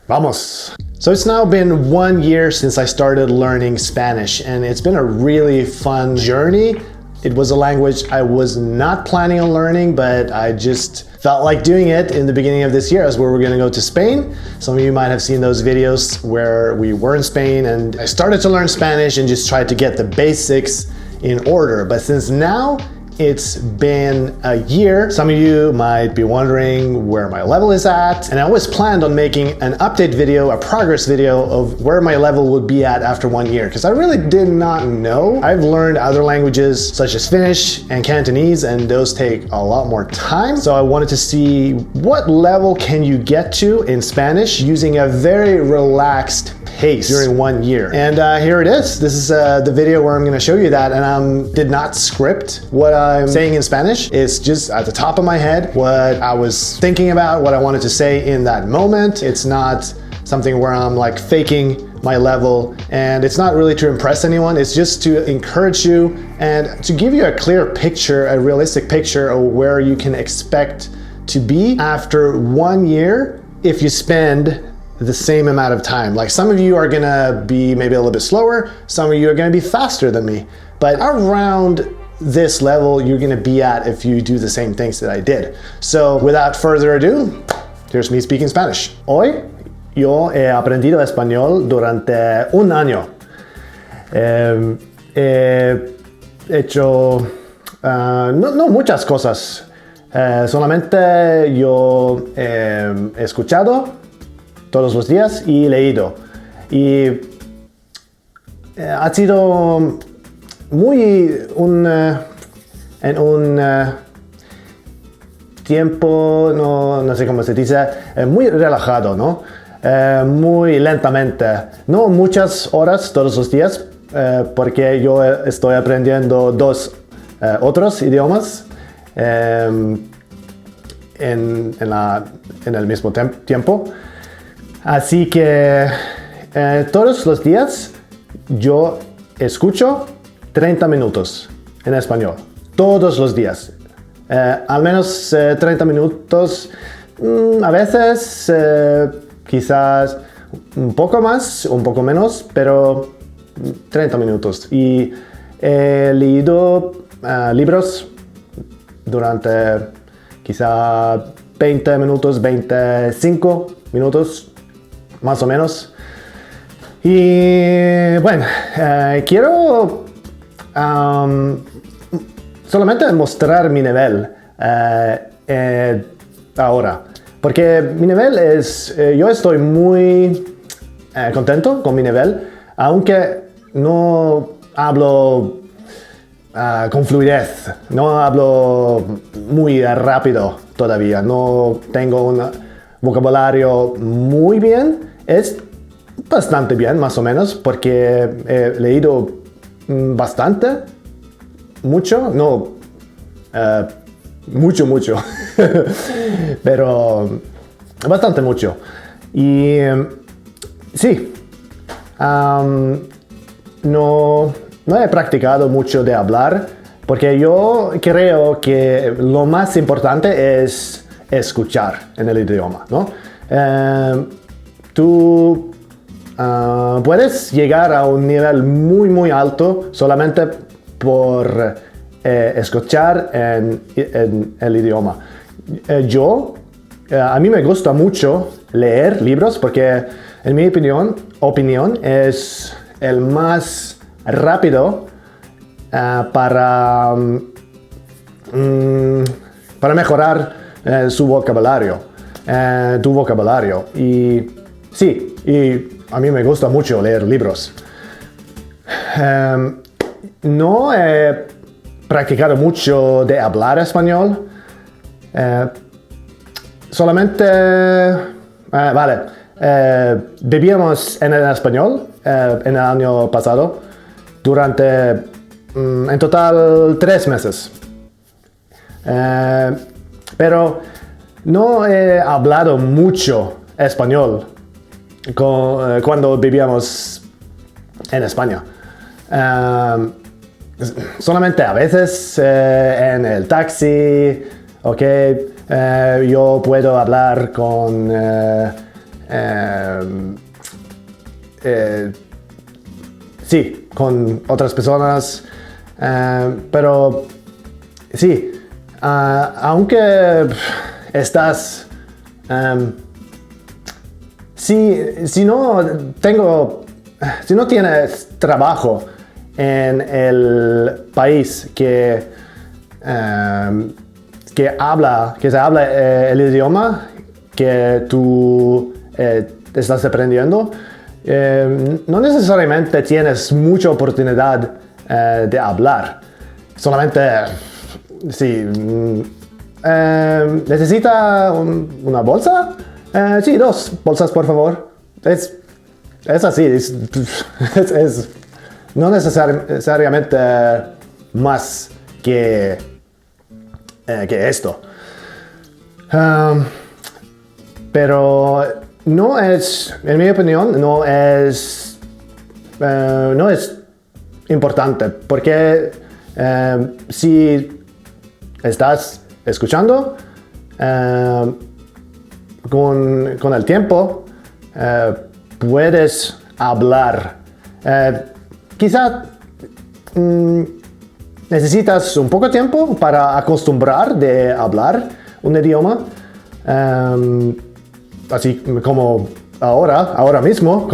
Vamos! So it's now been 1 year since I started learning Spanish, and it's been a really fun journey. It was a language I was not planning on learning, but I just felt like doing it in the beginning of this year as we were going to go to Spain. Some of you might have seen those videos where we were in Spain and I started to learn Spanish and just tried to get the basics in order. But since now it's been a year, some of you might be wondering where my level is at. And I always planned on making an update video, a progress video of where my level would be at after 1 year, because I really did not know. I've learned other languages such as Finnish and Cantonese, and those take a lot more time. So I wanted to see what level can you get to in Spanish using a very relaxed pace during 1 year. And here it is. This is the video where I'm going to show you that, and I did not script what I'm saying in Spanish. It's just at the top of my head what I was thinking about, what I wanted to say in that moment. It's not something where I'm like faking my level, and it's not really to impress anyone. It's just to encourage you and to give you a clear picture, a realistic picture of where you can expect to be after 1 year if you spend the same amount of time. Like, some of you are gonna be maybe a little bit slower, some of you are gonna be faster than me, but around this level you're gonna be at if you do the same things that I did. So without further ado, here's me speaking Spanish. Hoy yo he aprendido español durante 1 año. He hecho no muchas cosas, solamente yo he escuchado todos los días y leído. Y ha sido muy en un tiempo, no sé cómo se dice, muy relajado, ¿no? Muy lentamente. No muchas horas todos los días, porque yo estoy aprendiendo 2 otros idiomas en el mismo tiempo. Así que todos los días yo escucho 30 minutos en español. Todos los días. Al menos 30 minutos. A veces quizás un poco más, un poco menos, pero 30 minutos. Y he leído libros durante quizá 20 minutos, 25 minutos. Más o menos. Y bueno, quiero solamente mostrar mi nivel ahora, porque mi nivel es, yo estoy muy contento con mi nivel, aunque no hablo con fluidez, no hablo muy rápido todavía, no tengo un vocabulario muy bien. Es bastante bien, más o menos, porque he leído bastante, mucho, no, mucho, pero bastante mucho. Y sí, no he practicado mucho de hablar, porque yo creo que lo más importante es escuchar en el idioma, ¿no? Tú puedes llegar a un nivel muy alto solamente por escuchar en el idioma. A mí me gusta mucho leer libros porque, en mi opinión es el más rápido para mejorar su vocabulario, tu vocabulario. Y sí, y a mí me gusta mucho leer libros. No he practicado mucho de hablar español. Solamente, vivíamos en el español en el año pasado durante, en total, 3 meses. Pero no he hablado mucho español cuando vivíamos en España. Solamente a veces en el taxi, ¿ok? Yo puedo hablar con sí, con otras personas, pero sí, aunque estás, si no tienes trabajo en el país que se habla el idioma que tú estás aprendiendo, no necesariamente tienes mucha oportunidad de hablar. Solamente, sí, ¿necesita una bolsa? Sí, 2 bolsas, por favor. Es así, es no necesariamente más que esto. Pero no es, en mi opinión, no es importante, porque si estás escuchando, con el tiempo puedes hablar. Quizá necesitas un poco de tiempo para acostumbrar de hablar un idioma, así como ahora mismo,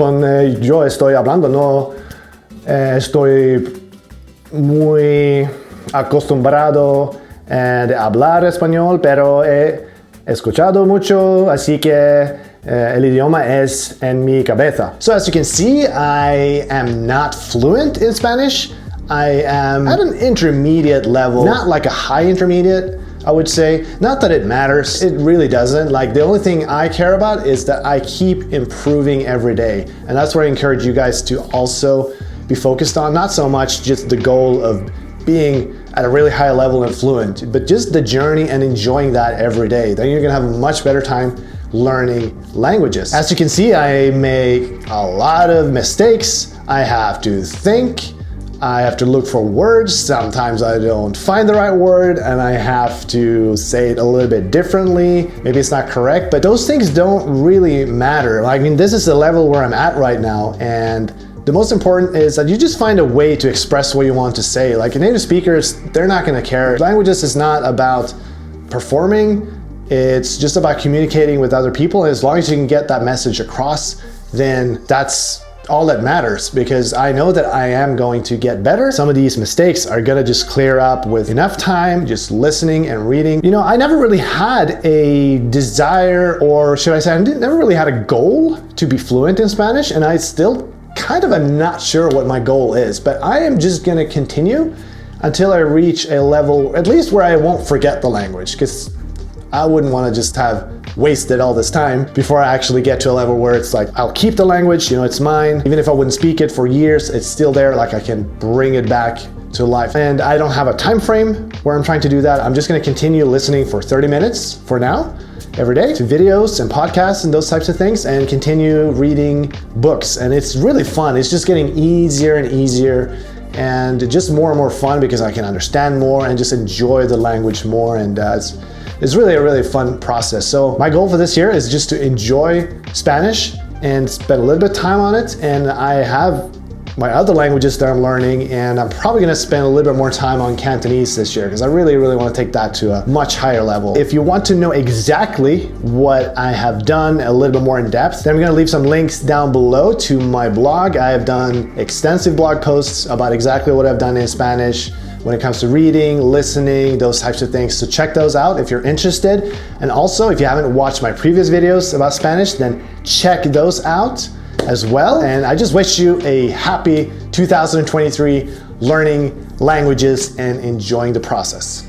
yo estoy hablando, no estoy muy acostumbrado de hablar español, pero he escuchado mucho, así que el idioma es en mi cabeza. So as you can see, I am not fluent in Spanish. I am at an intermediate level, not like a high intermediate, I would say. Not that it matters, it really doesn't. Like, the only thing I care about is that I keep improving every day. And that's what I encourage you guys to also be focused on. Not so much just the goal of being at a really high level and fluent, but just the journey and enjoying that every day. Then you're gonna have a much better time learning languages. As you can see, I make a lot of mistakes. I have to think. I have to look for words. Sometimes I don't find the right word and I have to say it a little bit differently. Maybe it's not correct, but those things don't really matter. I mean, this is the level where I'm at right now, and the most important is that you just find a way to express what you want to say. Like, native speakers, they're not gonna care. Languages is not about performing, it's just about communicating with other people. And as long as you can get that message across, then that's all that matters, because I know that I am going to get better. Some of these mistakes are gonna just clear up with enough time, just listening and reading. You know, I never really had a desire, or should I say, I never really had a goal to be fluent in Spanish, and I still kind of am not sure what my goal is, but I am just gonna continue until I reach a level, at least where I won't forget the language, because I wouldn't want to just have wasted all this time before I actually get to a level where it's like, I'll keep the language, you know, it's mine. Even if I wouldn't speak it for years, it's still there, like I can bring it back to life. And I don't have a time frame where I'm trying to do that. I'm just going to continue listening for 30 minutes for now, every day, to videos and podcasts and those types of things, and continue reading books. And it's really fun. It's just getting easier and easier, and just more and more fun, because I can understand more and just enjoy the language more. And it's really a really fun process. So my goal for this year is just to enjoy Spanish and spend a little bit of time on it. And I have my other languages that I'm learning, and I'm probably gonna spend a little bit more time on Cantonese this year, because I really want to take that to a much higher level. If you want to know exactly what I have done a little bit more in depth, then I'm gonna leave some links down below to my blog. I have done extensive blog posts about exactly what I've done in Spanish when it comes to reading, listening, those types of things. So check those out if you're interested. And also, if you haven't watched my previous videos about Spanish, then check those out as well. And I just wish you a happy 2023 learning languages and enjoying the process.